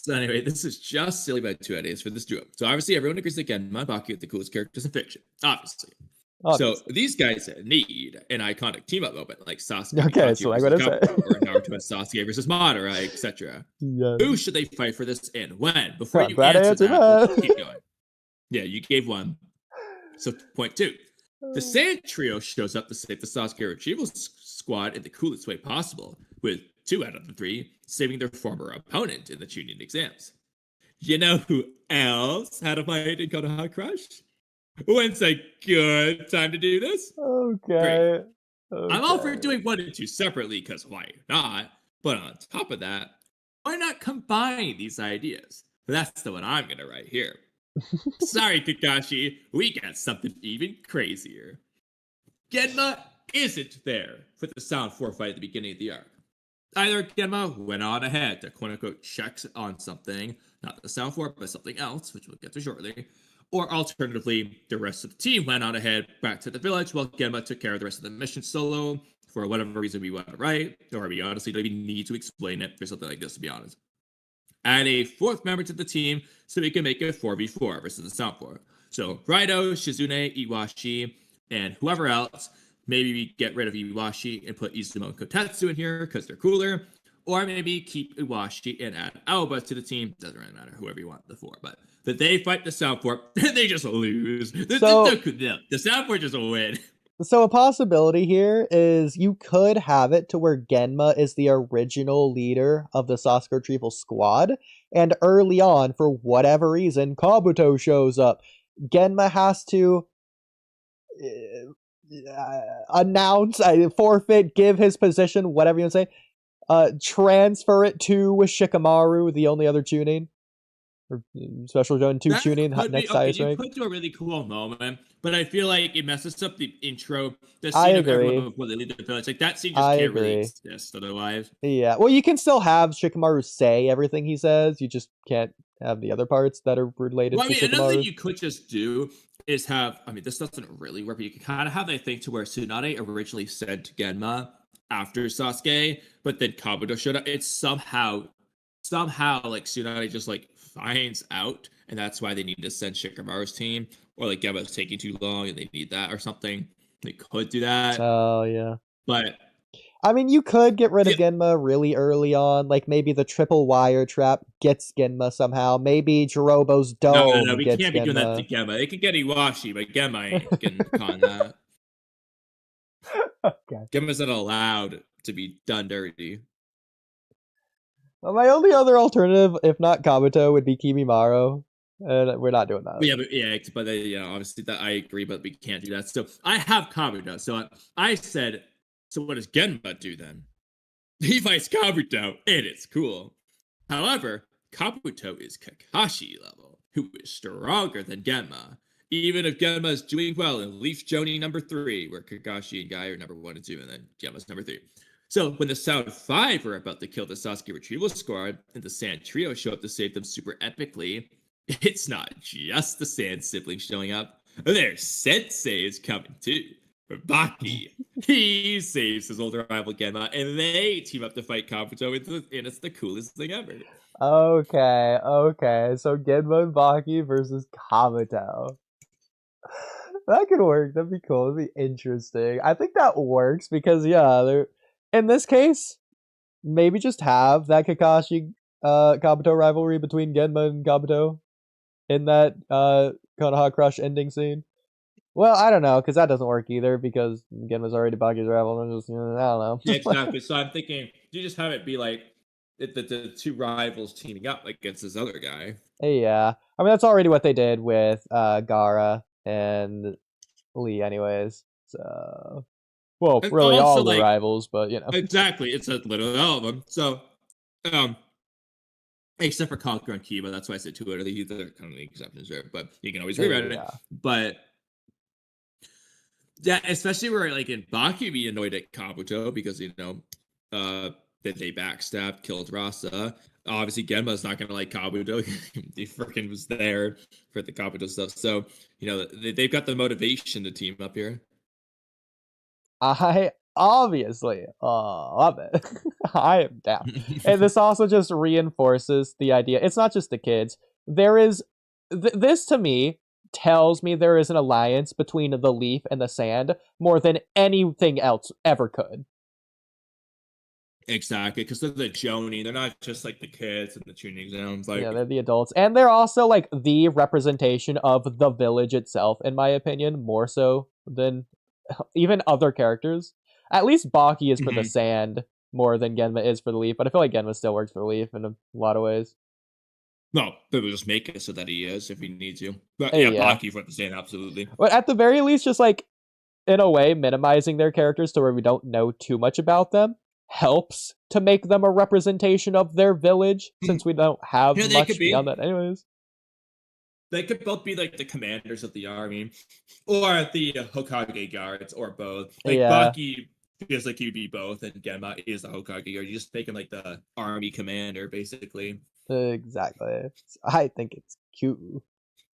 So anyway, this is just silly about 2 ideas for this duo. So obviously everyone agrees that Genma and Baki are the coolest characters in fiction. Obviously. So these guys need an iconic team-up moment, like Sasuke and Okay, Itachi so I versus gotta say. Kabuto, or Naruto and Sasuke versus Madara, etc. Yes. Who should they fight for this and when? Before you Glad I answer answered that, that. keep going. Yeah, you gave one. So point 2. The Sand Trio shows up to save the Sasuke retrieval squad in the coolest way possible, with 2 out of the 3 saving their former opponent in the Chunin exams. You know who else had a fight in Konoha Crush? When's a good time to do this? Okay. I'm all for doing 1 and 2 separately, because why not? But on top of that, why not combine these ideas? That's the one I'm gonna write here. Sorry, Kakashi, we got something even crazier. Genma isn't there for the Sound 4 fight at the beginning of the arc. Either Genma went on ahead to quote-unquote check on something, not the Sound 4, but something else, which we'll get to shortly, or alternatively, the rest of the team went on ahead back to the village while Genma took care of the rest of the mission solo, for whatever reason we want to write, or we honestly don't even need to explain it for something like this, to be honest. Add a 4th member to the team so we can make a 4v4 versus the Sound 4. So Raido, Shizune, Iwashi, and whoever else. Maybe we get rid of Iwashi and put Izumo and Kotetsu in here because they're cooler. Or maybe keep Iwashi and add Aoba to the team. Doesn't really matter, whoever you want the 4. But they fight the Sound 4, they just lose. The Sound 4 just win. So a possibility here is you could have it to where Genma is the original leader of the Sasuke retrieval squad, and early on, for whatever reason, Kabuto shows up. Genma has to announce, forfeit, give his position, whatever you want to say, transfer it to Shikamaru, the only other Chunin. Or special zone 2 Chunin, next highest rank. You could do a really cool moment, but I feel like it messes up the intro. The I scene agree. of everyone before they leave the village. Like, that scene just can't really exist otherwise. Yeah, well, you can still have Shikamaru say everything he says. You just can't have the other parts that are related to Shikamaru. Another thing you could just do is have, this doesn't really work, but you can kind of have that thing to where Tsunade originally said to Genma after Sasuke, but then Kabuto showed up. It's somehow like Tsunade just like finds out, and that's why they need to send Shikamaru's team, or like Genma's taking too long and they need that or something. They could do that. Oh, yeah. But you could get rid of Genma really early on, like maybe the triple wire trap gets Genma somehow. Maybe Jirobo's dome No, we gets can't be Genma. doing that to Genma. They could get Iwashi, but Genma ain't getting con that. Okay. Genma's not allowed to be done dirty. Well, my only other alternative, if not Kabuto, would be Kimimaro. And we're not doing that. But obviously that I agree, but we can't do that. So I have Kabuto. So I said, so what does Genma do then? He fights Kabuto, and it's cool. However, Kabuto is Kakashi level, who is stronger than Genma. Even if Genma is doing well in Leaf Jonin number 3, where Kakashi and Guy are number 1 and 2, and then Genma's number 3. So when the Sound 5 are about to kill the Sasuke retrieval squad, and the Sand Trio show up to save them super epically, it's not just the Sand siblings showing up. Their sensei is coming too. Baki, he saves his older rival Genma, and they team up to fight Kabuto, and it's the coolest thing ever. Okay. So Genma and Baki versus Kabuto. That could work. That'd be cool. That'd be interesting. I think that works because, they're in this case, maybe just have that Kakashi Kabuto rivalry between Genma and Kabuto in that Konoha Crush ending scene. Well, I don't know, because that doesn't work either, because Genma's already Baki's rival, and I don't know. Yeah, exactly. So I'm thinking, you just have it be like the 2 rivals teaming up against this other guy. Yeah. That's already what they did with Gaara and Lee anyways. So, well, and really all the rivals, but Exactly. It's literally all of them. So, except for Conqueror and Kiba, that's why I said 2 out of these. They're kind of the exceptions there, but you can always rewrite it. But yeah, especially where like in Baki be annoyed at Kabuto because that they backstabbed, killed Rasa. Obviously, Genma's not gonna like Kabuto. He freaking was there for the Kabuto stuff. So they've got the motivation to team up here. I obviously. Love it. I am down. And this also just reinforces the idea. It's not just the kids. There is this to me tells me there is an alliance between the leaf and the sand more than anything else ever could. Exactly, because they're the Joni. They're not just like the kids in the tuning zones. Like, Yeah, they're the adults. And they're also like the representation of the village itself, in my opinion, more so than even other characters. At least Baki is for the sand more than Genma is for the leaf, but I feel like Genma still works for the leaf in a lot of ways. no, they would just make it so that he is if he needs you. But yeah, Baki for the sand, absolutely. But at the very least, just like in a way, minimizing their characters to where we don't know too much about them helps to make them a representation of their village, since we don't have much beyond that anyways. They could both be like the commanders of the army, or the Hokage guards, or both. Like Baki feels like he'd be both, and Genma is the Hokage guard. You just make him like the army commander, basically. Exactly. I think it's cute.